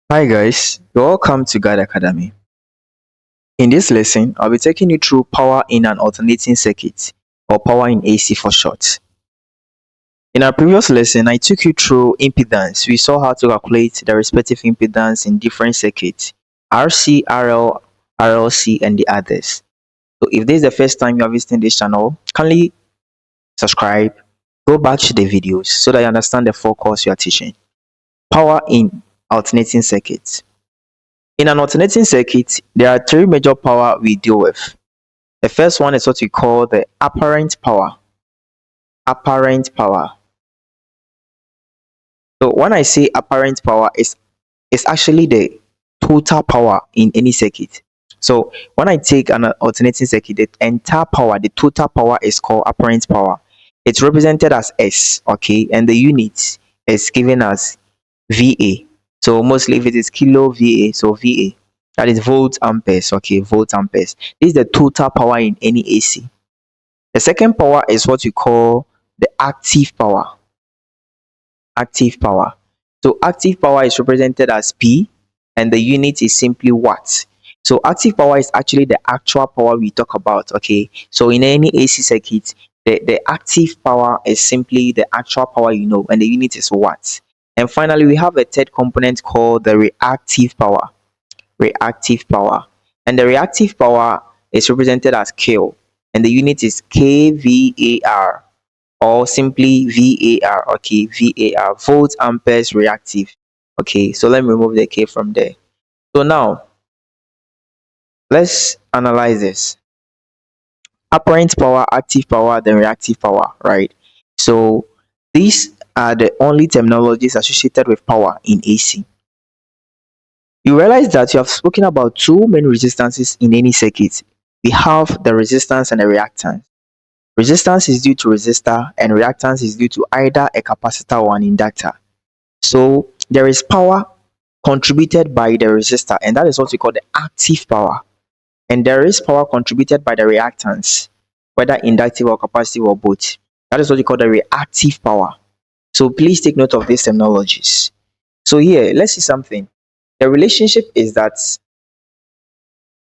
Hi guys, welcome to Guide Academy. In this lesson, I'll be taking you through power in an alternating circuit, or power in AC for short. In our previous lesson, I took you through impedance. We saw how to calculate the respective impedance in different circuits, RC, RL, RLC, and the others. So if this is the first time you are visiting this channel, kindly subscribe, go back to the videos so that you understand the focus you are teaching. Power in alternating circuits. In an alternating circuit, there are three major power we deal with. The first one is what we call the apparent power. Apparent power. So when I say apparent power, it's actually the total power in any circuit. So when I take an alternating circuit, the entire power, the total power is called apparent power. It's represented as S, okay, and the unit is given as VA. So mostly if it is kilo VA, so VA. That is volt amperes, okay, volt amperes. This is the total power in any AC. The second power is what we call the active power. Active power. So active power is represented as P and the unit is simply watt. So active power is actually the actual power we talk about, okay? So in any AC circuit, the active power is simply the actual power you know, and the unit is watt. And finally, we have a third component called the reactive power. Reactive power. And the reactive power is represented as Q, and the unit is kVAR, or simply VAR, okay, VAR, volt amperes reactive. Okay, so let me remove the K from there. So now, let's analyze this. Apparent power, active power, then reactive power, right? So these are the only terminologies associated with power in AC. You realize that you have spoken about two main resistances in any circuit. We have the resistance and the reactance. Resistance is due to resistor and reactance is due to either a capacitor or an inductor. So there is power contributed by the resistor, and that is what we call the active power. And there is power contributed by the reactance, whether inductive or capacitive or both. That is what we call the reactive power. So please take note of these terminologies. So here, let's see something. The relationship is that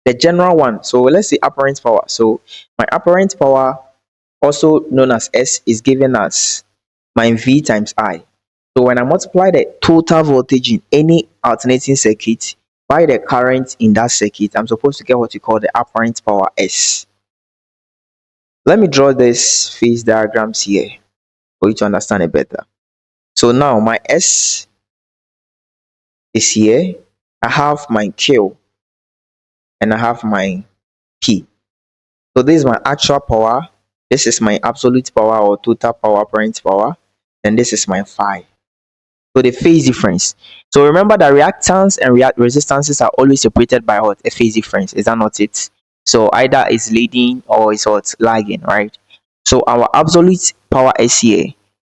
the general one. So let's say apparent power. So my apparent power, also known as S, is given as my V times I. So when I multiply the total voltage in any alternating circuit by the current in that circuit, I'm supposed to get what we call the apparent power S. Let me draw this phase diagrams here for you to understand it better. So now my S is here. I have my Q and I have my P. So this is my actual power. This is my absolute power or total power, apparent power. And this is my phi. So the phase difference. So remember that reactance and resistances are always separated by what? A phase difference. Is that not it? So either it's leading or it's what? Lagging, right? So our absolute power S here,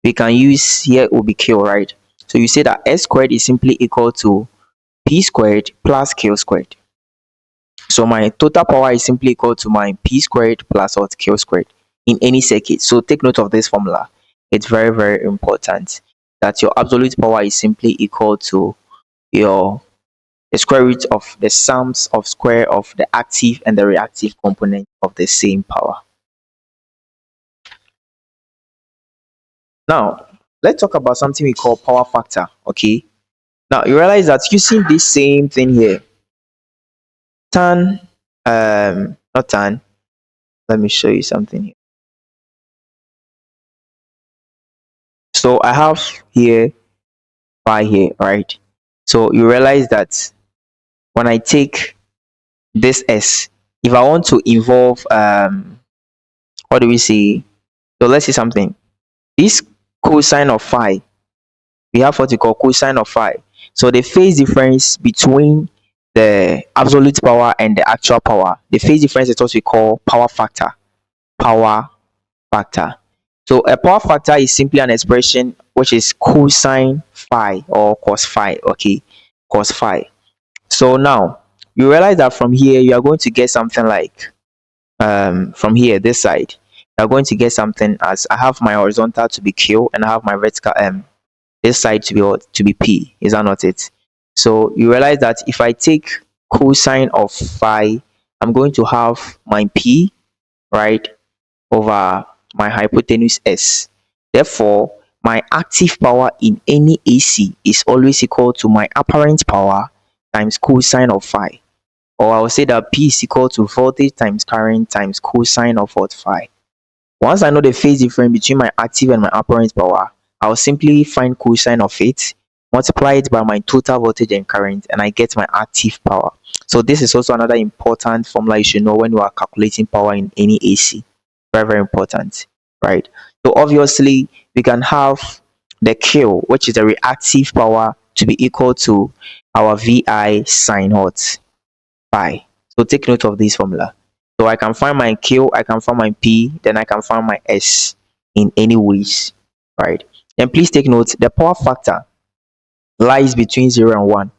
we can use here will be Q, right? So you say that S squared is simply equal to P squared plus Q squared. So my total power is simply equal to my P squared plus what? Q squared in any circuit. So take note of this formula. It's very, very important that your absolute power is simply equal to your the square root of the sums of square of the active and the reactive component of the same power. Now, let's talk about something we call power factor, okay? Now, you realize that using this same thing here, tan, not tan, let me show you something here. So I have here phi here, right? So you realize that when I take this S, if I want to involve what do we say? So let's see something. This cosine of phi, we have what we call cosine of phi. So the phase difference between the absolute power and the actual power, the phase difference is what we call power factor. Power factor. So a power factor is simply an expression which is cosine phi or cos phi, okay? Cos phi. So now you realize that from here you are going to get something like from here this side you are going to get something as I have my horizontal to be Q and I have my vertical this side to be what? To be P. Is that not it? So you realize that if I take cosine of phi, I'm going to have my p, right, over my hypotenuse s. Therefore, my active power in any AC is always equal to my apparent power times cosine of phi. Or I will say that P is equal to voltage times current times cosine of what, phi. Once I know the phase difference between my active and my apparent power, I'll simply find cosine of it, multiply it by my total voltage and current, and I get my active power. So this is also another important formula you should know when you are calculating power in any AC. Very, very important, right? So obviously, we can have the Q, which is the reactive power, to be equal to our VI sine what? Phi. So take note of this formula. So I can find my Q, I can find my P, then I can find my S in any ways, right? And please take note, the power factor lies between 0 and 1.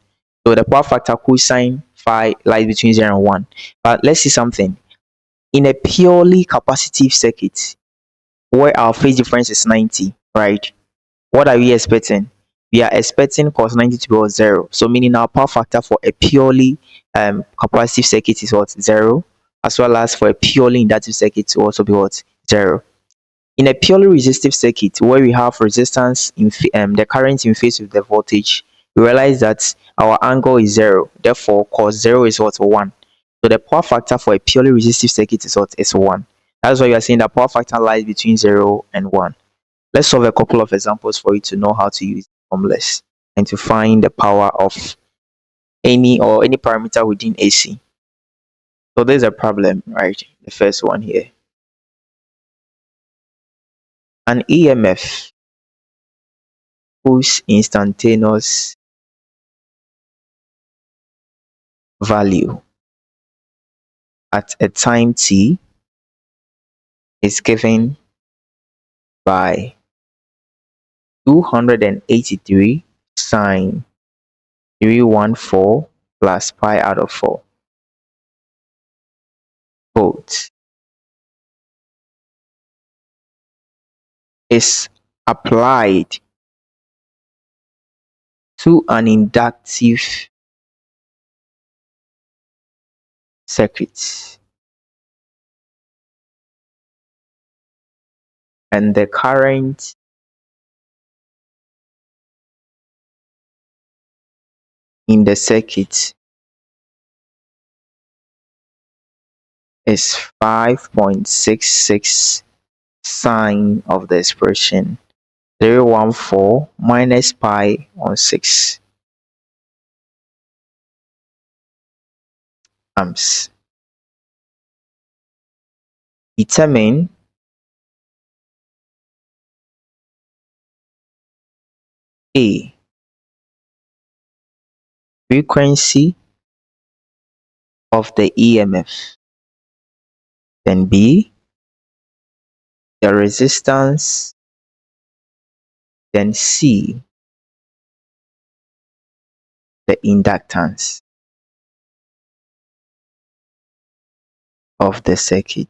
So the power factor cosine phi lies between 0 and 1. But let's see something. In a purely capacitive circuit, where our phase difference is 90, right? What are we expecting? We are expecting cos 90 to be what, 0. So meaning our power factor for a purely capacitive circuit is what, 0, as well as for a purely inductive circuit to also be what, 0. In a purely resistive circuit where we have resistance in the current in phase with the voltage, we realize that our angle is 0. Therefore, cos 0 is what, 1. So the power factor for a purely resistive circuit is what, is 1. That's why you are saying that power factor lies between 0 and 1. Let's solve a couple of examples for you to know how to use formulas and to find the power of any parameter within AC. So there's a problem, right? The first one here. An EMF whose instantaneous value at a time t is given by 283 sine 314 plus pi out of 4 volts is applied to an inductive circuit, and the current in the circuit is 5.66 sine of the expression 314 minus pi on 6 amps. Determine A, frequency of the EMF, then B, the resistance, then C, the inductance of the circuit,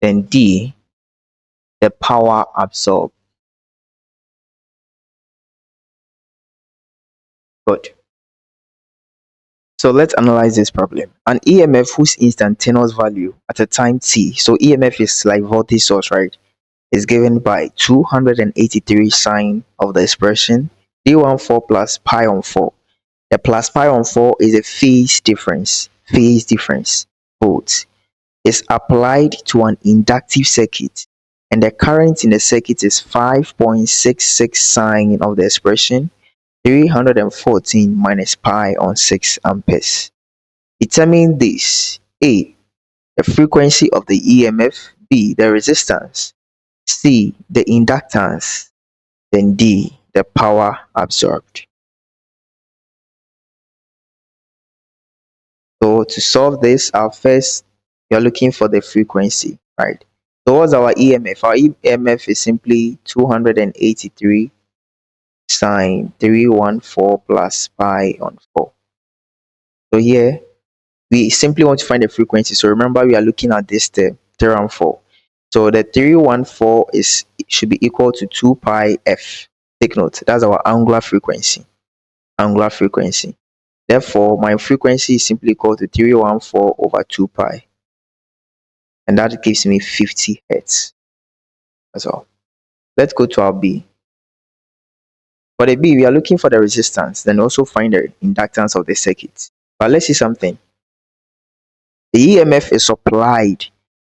then D, the power absorbed. Good. So let's analyze this problem. An EMF whose instantaneous value at a time t, so EMF is like voltage source, right, is given by 283 sine of the expression d14 plus pi on 4. The plus pi on 4 is a phase difference volts. Is applied to an inductive circuit, and the current in the circuit is 5.66 sine of the expression 314 minus pi on 6 amperes. Determine this: A, the frequency of the EMF, B, the resistance, C, the inductance, then D, the power absorbed. So to solve this, our first, you're looking for the frequency, right? So what's our EMF? Our EMF is simply 283 sine 314 plus pi on 4. So here, we simply want to find the frequency. So remember, we are looking at this term, 314. So the 314 should be equal to 2 pi f. Take note, that's our angular frequency. angular frequency. Therefore, my frequency is simply equal to 314 over 2 pi, and that gives me 50 hertz. That's all. Let's go to our B. For the B, we are looking for the resistance, then also find the inductance of the circuit. But let's see something. The EMF is supplied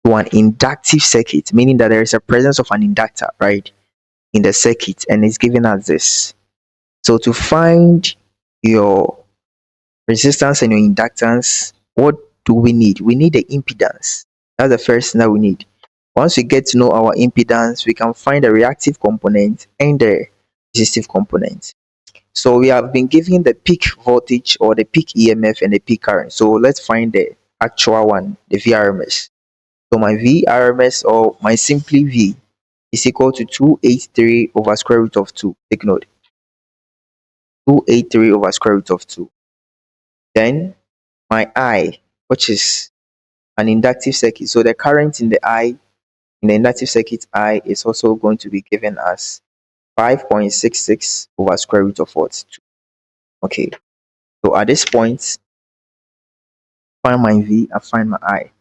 to an inductive circuit, meaning that there is a presence of an inductor, right, in the circuit, and it's giving us this. So to find your resistance and your inductance, what do we need? We need the impedance. That's the first thing that we need. Once we get to know our impedance, we can find the reactive component and the resistive component. So we have been given the peak voltage or the peak EMF and the peak current. So let's find the actual one, the VRMS. So my VRMS, or my simply V, is equal to 283 over square root of 2. Take note. 283 over square root of 2. Then my I, which is an inductive circuit. So the current in the I, in the inductive circuit I, is also going to be given as 5.66 over square root of what? 2. Okay. So at this point, find my V, I find my I.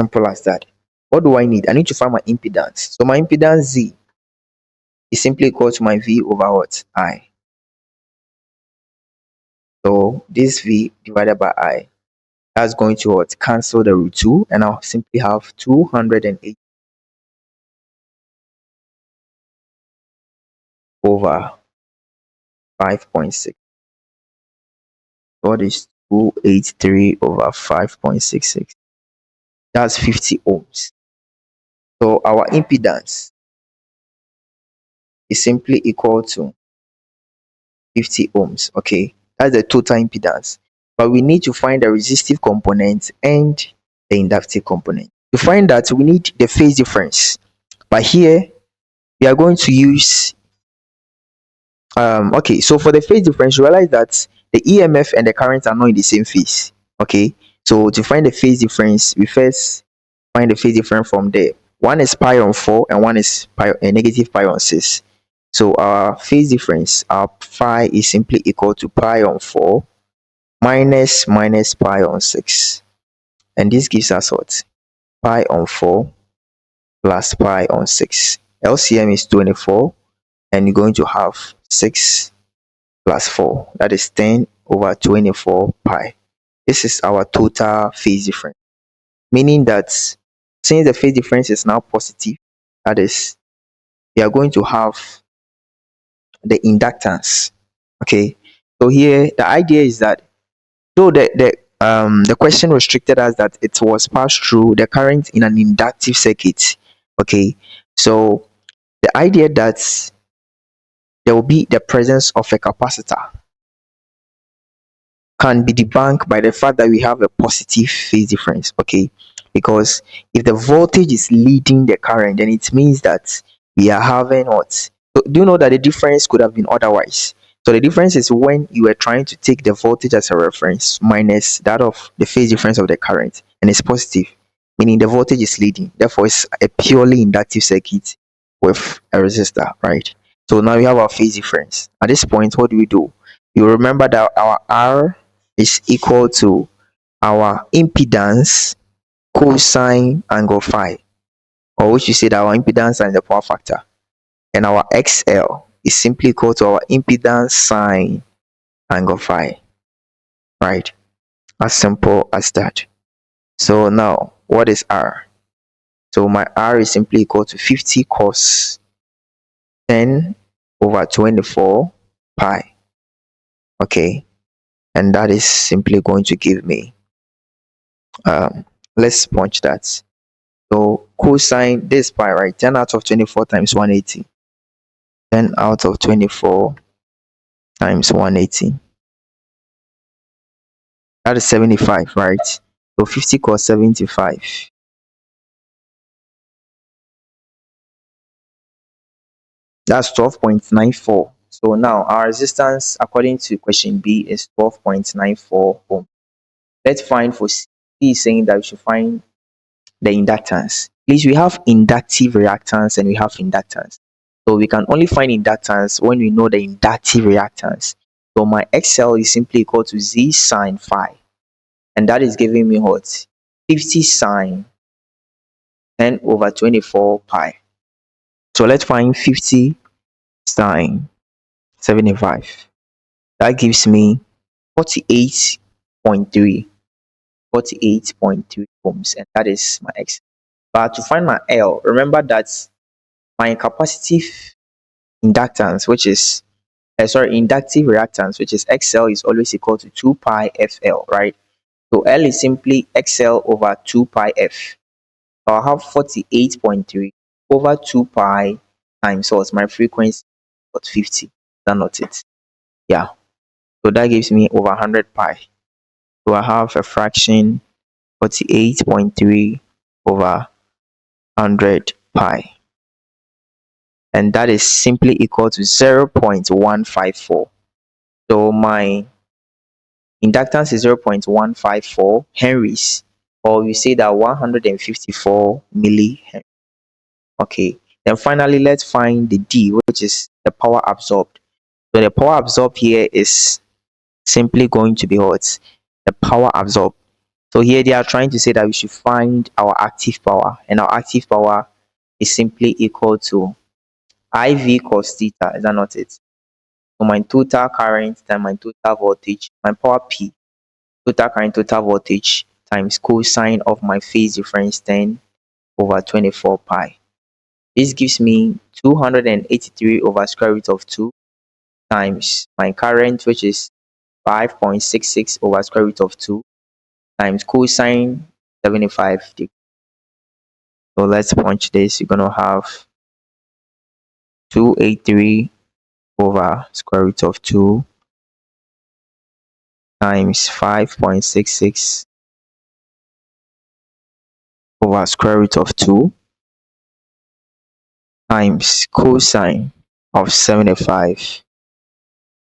Simple as that. What do I need? I need to find my impedance. So my impedance Z is simply equal to my V over what? I. So this V divided by I, that's going to what? Cancel the root 2, and I'll simply have 208 over 5.6. What is 283 over 5.66? That's 50 ohms. So our impedance is simply equal to 50 ohms. Okay, that's the total impedance. But we need to find the resistive component and the inductive component. To find that, we need the phase difference. But here, we are going to use okay, so for the phase difference, realize that the EMF and the current are not in the same phase. Okay, so to find the phase difference, we first find the phase difference from there. One is pi on 4 and one is negative pi on 6. So our phase difference, our phi, is simply equal to pi on 4 minus pi on 6. And this gives us what? Pi on 4 plus pi on 6. LCM is 24, and you're going to have 6 plus 4. That is 10 over 24 pi. This is our total phase difference. Meaning that since the phase difference is now positive, that is, we are going to have the inductance. Okay. So here the idea is that though the question restricted us that it was passed through the current in an inductive circuit. Okay. So the idea that there will be the presence of a capacitor can be debunked by the fact that we have a positive phase difference. Okay, because if the voltage is leading the current, then it means that we are having what? So do you know that the difference could have been otherwise? So the difference is when you are trying to take the voltage as a reference minus that of the phase difference of the current, and it's positive, meaning the voltage is leading. Therefore, it's a purely inductive circuit with a resistor, right? So now we have our phase difference. At this point, what do we do? You remember that our R is equal to our impedance cosine angle phi, or which you say that our impedance and the power factor, and our XL is simply equal to our impedance sine angle phi, right? As simple as that. So now what is R? So my R is simply equal to 50 cos 10 over 24 pi. Okay, and that is simply going to give me let's punch that. So cosine this pi, right? 10 out of 24 times 180. 10 out of 24 times 180. That is 75, right? So 50 cos 75. That's 12.94. So now our resistance according to question B is 12.94 ohm. Let's find for C is saying that we should find the inductance. Please, we have inductive reactance and we have inductance. So we can only find inductance when we know the inductive reactance. So my XL is simply equal to Z sine phi. And that is giving me what? 50 sine 10 over 24 pi. So let's find 50 sine 75. That gives me 48.3. 48.3 ohms. And that is my X. But to find my L, remember that my capacitive inductance, which is inductive reactance, which is XL, is always equal to 2 pi FL, right? So L is simply XL over 2 pi F. So I'll have 48.3 over 2 pi times what? My frequency, what, 50. Is that not it? Yeah. So that gives me over 100 pi. So I have a fraction 48.3 over 100 pi. And that is simply equal to 0.154. So my inductance is 0.154 henries, or we say that 154 millihenries. Okay, then finally let's find the D, which is the power absorbed. So the power absorbed here is simply going to be what? The power absorbed. So here they are trying to say that we should find our active power, and our active power is simply equal to IV cos theta. Is that not it? So my total current times my total voltage, my power P, total current, total voltage times cosine of my phase difference 10 over 24 pi. This gives me 283 over square root of 2 times my current, which is 5.66 over square root of 2 times cosine 75 degrees. So let's punch this. You're going to have 283 over square root of 2 times 5.66 over square root of 2 times cosine of 75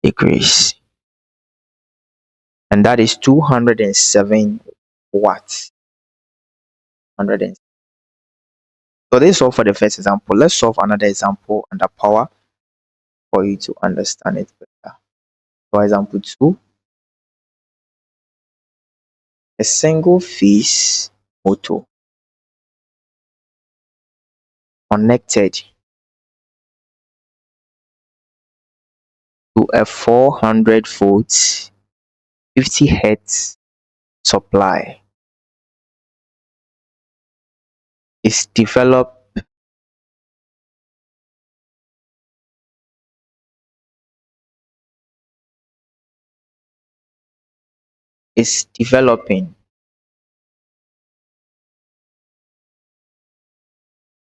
degrees. And that is 207 watts. 100. So this is all for the first example. Let's solve another example under power for you to understand it better. For example 2, a single phase motor connected to a 400 volts 50 hertz supply is developing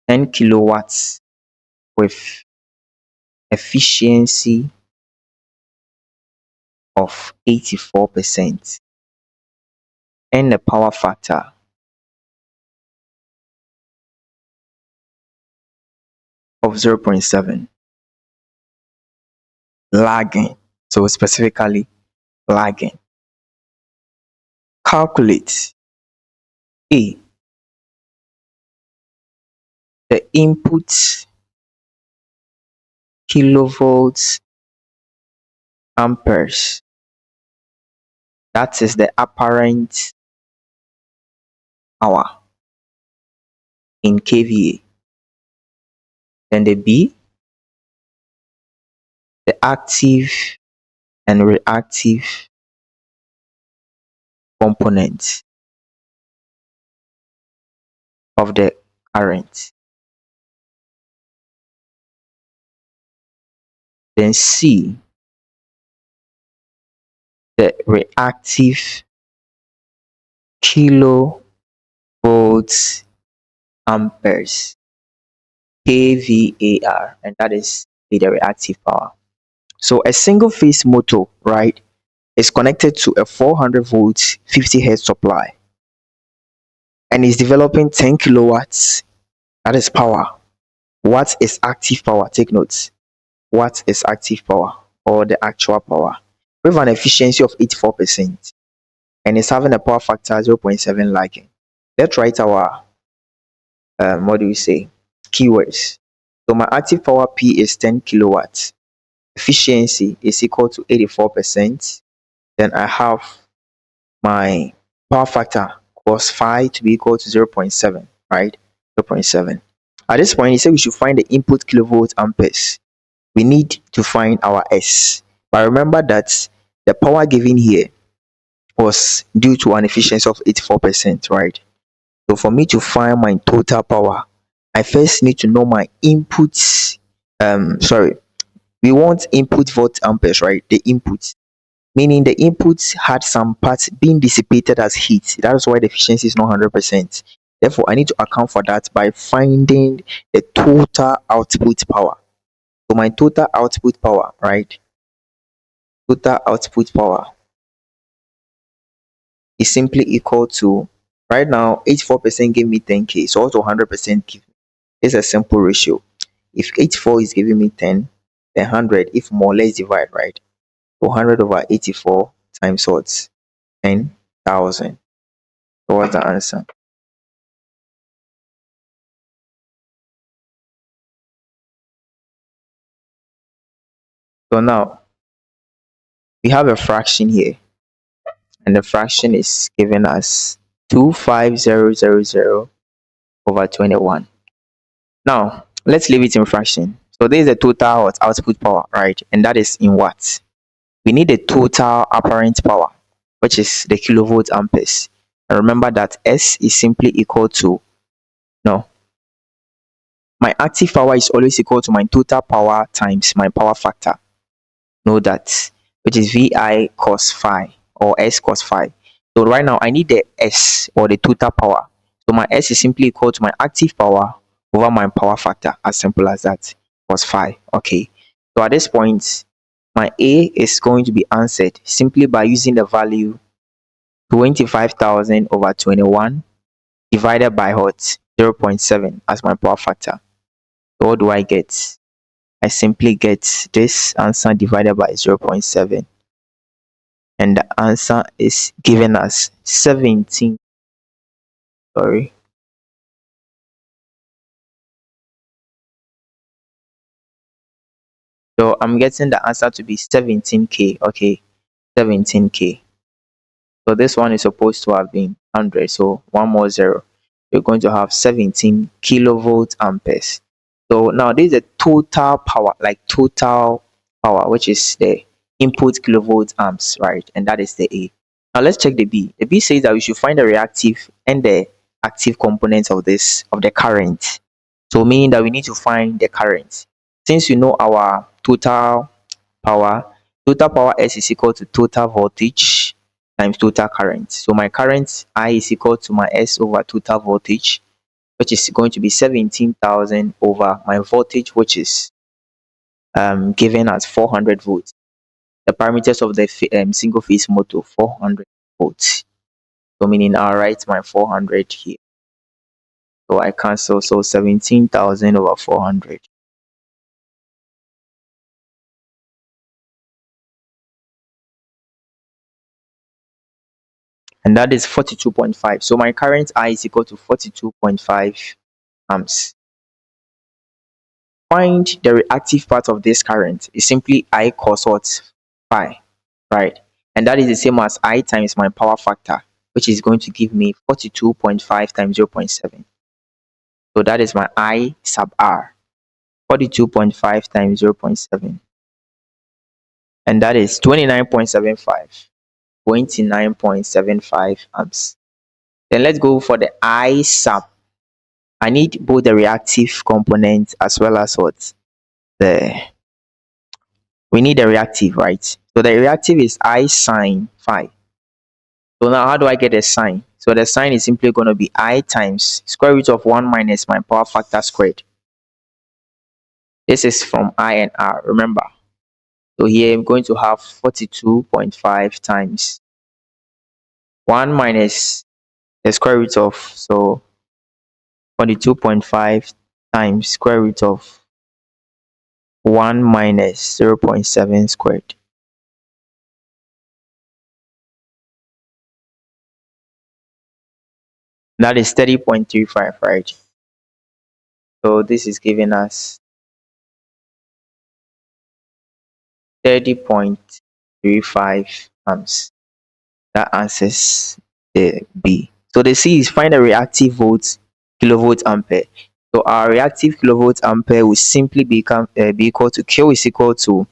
10 kilowatts with efficiency of 84% and a power factor of 0.7, lagging. So specifically lagging. Calculate A, the input kilovolts amperes, that is the apparent power in kVA. Then the B, the active and reactive component of the current. Then C, the reactive kilovolts amperes, kVAR, and that is the reactive power. So a single phase motor, right, is connected to a 400 volts 50 hertz supply and is developing 10 kilowatts. That is power. What is active power? Take notes. What is active power, or the actual power? We have an efficiency of 84% and it's having a power factor 0.7 lagging. Let's write our what do we say? Keywords. So my active power P is 10 kilowatts. efficiency is equal to 84%. Then I have my power factor cos phi to be equal to 0.7, right? 0.7. At this point, he said we should find the input kilovolt amperes. We need to find our S. But remember that the power given here was due to an efficiency of 84%, right? So for me to find my total power, I first need to know my inputs. Sorry, we want input volt amperes, right? The input, meaning the inputs had some parts being dissipated as heat. That is why the efficiency is not 100%. Therefore, I need to account for that by finding the total output power. So my total output power, right? Total output power is simply equal to, right now 84% gave me 10k, so also 100% give me. It's a simple ratio. If 84 is giving me 10, then 100, if more, let's divide, right? So 100 over 84 times what? 10,000. So what's the answer? So now we have a fraction here, and the fraction is giving us 25000 over 21. Now let's leave it in fraction. So this is the total output power, right? And that is in watts. We need the total apparent power, which is the kilovolt amperes. And remember that S is simply equal to, no, my active power is always equal to my total power times my power factor. Know that, which is VI cos phi or S cos phi. So right now I need the S or the total power. So my S is simply equal to my active power over my power factor, as simple as that, cos phi. Okay. So at this point, my A is going to be answered simply by using the value 25,000 over 21 divided by what? 0.7 as my power factor. So what do I get? I simply get this answer divided by 0.7, and the answer is given as 17. Sorry. So I'm getting the answer to be 17k. Okay, 17k. So this one is supposed to have been 100. So one more zero. You're going to have 17 kilovolt amperes. So now this is the total power, like total power, which is the input kilovolt amps, right? And that is the A. Now let's check the B. The B says that we should find the reactive and the active components of this, of the current. So meaning that we need to find the current. Since you know our power, total power S is equal to total voltage times total current. So my current I is equal to my S over total voltage, which is going to be 17,000 over my voltage, which is given as 400 volts. The parameters of the single phase motor, 400 volts. So meaning I'll write my 400 here. So I cancel, so 17,000 over 400. And that is 42.5. So my current I is equal to 42.5 amps. Find the reactive part of this current is simply I cos what? Phi, right? And that is the same as I times my power factor, which is going to give me 42.5 times 0.7. So that is my I sub R, 42.5 times 0.7. And that is 29.75, 29.75 amps. Then let's go for the I sub. I need both the reactive component as well as what? The We need the reactive, right? So the reactive is I sine phi. So now how do I get a sine? So the sine is simply going to be I times square root of 1 minus my power factor squared. This is from I and R, remember. So here I'm going to have 42.5 times 1 minus the square root of, so 42.5 times square root of 1 minus 0.7 squared. That is 30.35, right? So this is giving us 30.35 amps. That answers the B. So the C is find the reactive volts kilovolt ampere. So our reactive kilovolt ampere will simply be equal to Q is equal to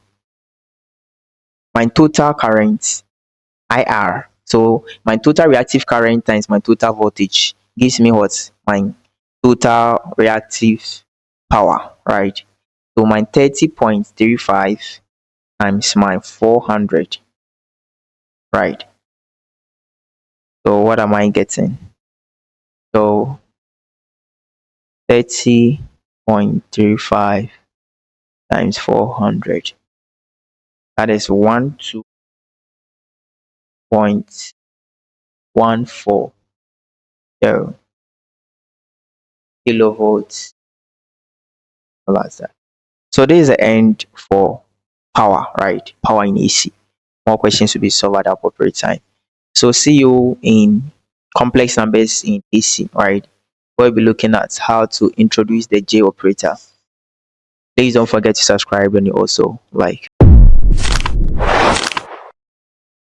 my total current IR. So my total reactive current times my total voltage gives me what? My total reactive power, right? So my 30.35 times my 400, right? So what am I getting? So 30.35 times 400. That is 12.140 kilovolts. That's that. So this is the end for power, right? Power in AC. More questions will be solved at the appropriate time. So see you in complex numbers in AC, right? We'll be looking at how to introduce the J operator. Please don't forget to subscribe and you also like.